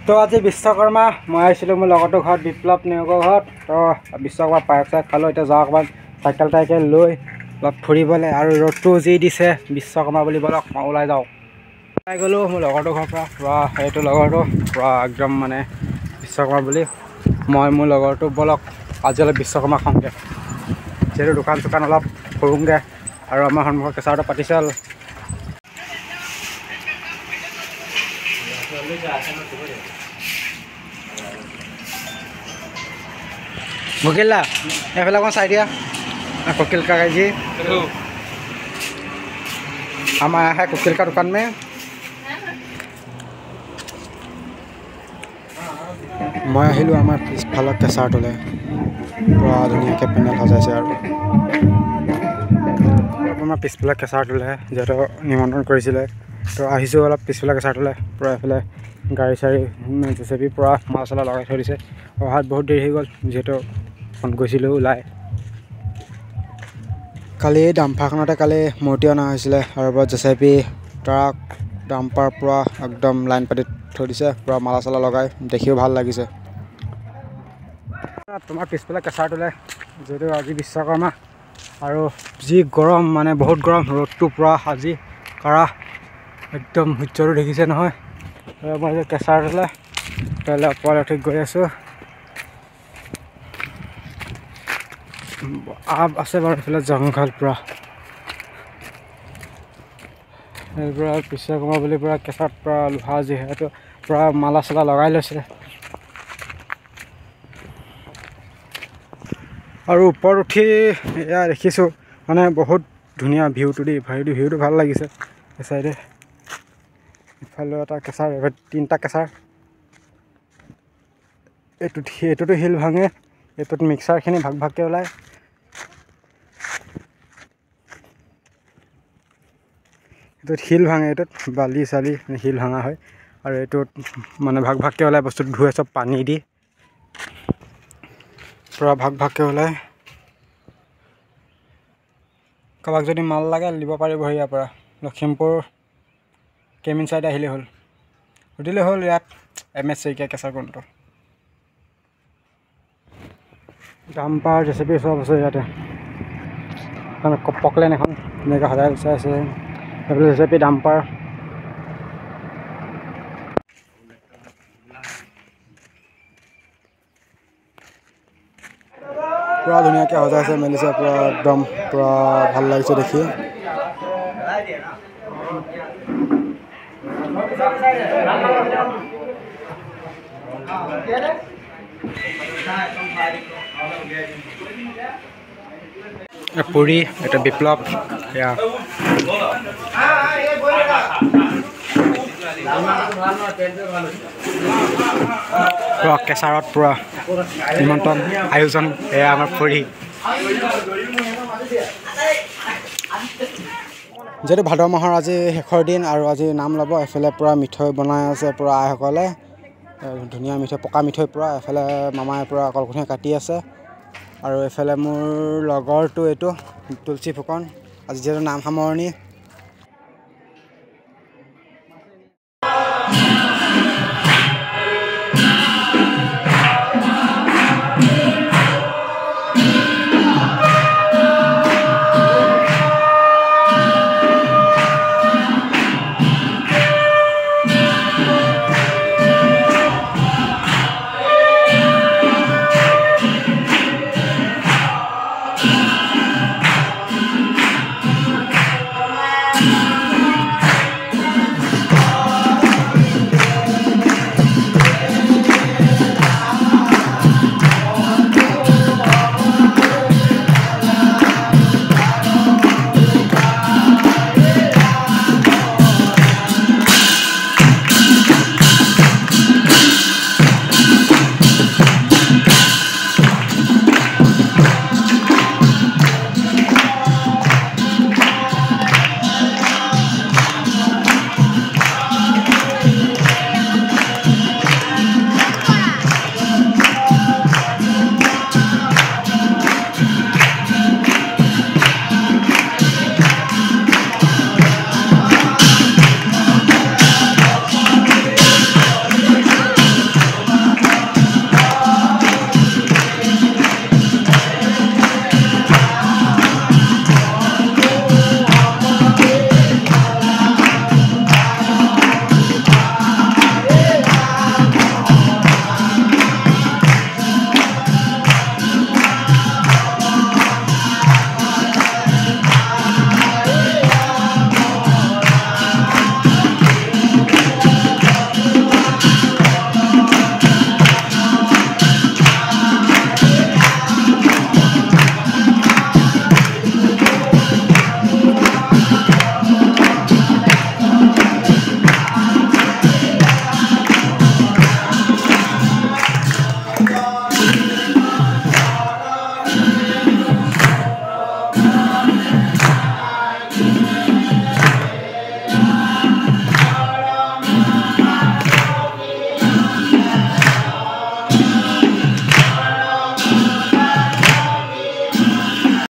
তো আজি বিশ্বকৰ্মা মই আহিছিলোঁ মোৰ লগৰটোৰ ঘৰত বিপ্লৱ নেওগৰ ঘৰত। তো বিশ্বকৰ্মা পায়স চায়স খালোঁ। এতিয়া যাওঁ অকণমান চাইকেল টাইকেল লৈ অলপ ফুৰিবলৈ, আৰু ৰ'দটো যি দিছে বিশ্বকৰ্মা বুলি বলক মই ওলাই যাওঁ। ওলাই গ'লোঁ মোৰ লগৰটোৰ ঘৰৰ পৰা সেইটো লগৰটো একদম মানে বিশ্বকৰ্মা বুলি। মই মোৰ লগৰটো বলক আজি অলপ বিশ্বকৰ্মা খাওঁগৈ, যিহেতু দোকান চোকান অলপ ফুৰোঁগৈ, আৰু আমাৰ সন্মুখত কেঁচাটো পাতিছে হ'ল। ভকিলা এইফালে অকণ চাই দিয়া कोकिल का जी हम आया है कोकिल का दुकान में। मैं আহিলোঁ আমাৰ পিছফালৰ কেঁচাটোলৈ, পুৰা ধুনীয়াকৈ পেণ্ডেল সজাইছে। আৰু আমাৰ পিছফালে কেঁচাটোলৈ যিহেতু নিমন্ত্ৰণ কৰিছিলে, তো আহিছোঁ অলপ পিছফালে কেঁচাটোলৈ। পূৰা এইফালে গাড়ী চাড়ী জেচিবি পূৰা মাল চালা লগাই থৈ দিছে। অহাত বহুত দেৰি হৈ গ'ল, যিহেতু ফোন কৰিছিলোঁ ওলাই। কালি ডাম্পাৰখনতে মূৰ্তি অনা হৈছিলে, আৰু ওপৰত জেচিবি ট্ৰাক ডাম্পাৰ পূৰা একদম লাইন পাতি থৈ দিছে, পূৰা মালা চালা লগাই, দেখিও ভাল লাগিছে। তোমাৰ পিছফালে কেঁচাটোলৈ যিহেতু আজি বিশ্বকৰ্মা, আৰু যি গৰম মানে বহুত গৰম, ৰ'দটো পূৰা আজি কাঢ়া একদম সূৰ্যটো দেখিছে নহয়। মই কেঁচাটোলৈ ওপৰলৈ উঠি গৈ আছোঁ। আপ আছে বাৰু এইফালে জংঘল পূৰা, পূৰা বিশ্বকৰ্মা বুলি পূৰা কেঁচাত পূৰা লোহা যিহেতু পূৰা মালা চালা লগাই লৈছে। আৰু ওপৰত উঠি এয়া দেখিছোঁ মানে বহুত ধুনীয়া ভিউটো দেই, ভিউটো ভাল লাগিছে। এই চাইডে ইফালেও এটা কেঁচাৰ, তিনিটা কেঁচাৰ, এইটোতো শিল ভাঙে, এইটোত মিক্সাৰখিনি ভাগ ভাগকৈ ওলায়। এইটোত শিল ভাঙে, এইটোত বালি চালি শিল ভাঙা হয়, আৰু এইটোত মানে ভাগ ভাগকৈ ওলায় বস্তুটো ধুৱে চব পানী দি, পূৰা ভাগ ভাগকৈ ওলায়। কাৰোবাক যদি মাল লাগে দিব পাৰিব ইয়াৰ পৰা, লখিমপুৰ কেমিন চাইড আহিলেই হ'ল, সুধিলে হ'ল ইয়াত MS শইকীয়া কেঁচাৰ গ্ৰন্থ। ডাম্পাৰ জেচিবি চব আছে ইয়াতে, পকলেন এখন ধুনীয়াকৈ সজাই চাই আছে, সেইফালে জেচিবি ডাম্পাৰ। পূৰা ধুনীয়াকৈ সজাইছে মেলিছে, পূৰা একদম পূৰা ভাল লাগিছে দেখি। পুৰী এটা বিপ্লৱ, এয়া পূৰা কেঁচাৰত পূৰা নিমন্ত্ৰণ আয়োজন, এয়া আমাৰ পুৰী। যিহেতু ভাদ মাহৰ আজি শেষৰ দিন, আৰু আজি নাম ল'ব। এফালে পূৰা মিঠৈ বনাই আছে পূৰা আইসকলে, ধুনীয়া মিঠৈ, পকা মিঠৈ পূৰা। এফালে মামাই পূৰা কলকঠীয়া কাটি আছে, আৰু এইফালে মোৰ লগৰটো এইটো তুলসী ফুকন। আজি যিহেতু নাম সামৰণি,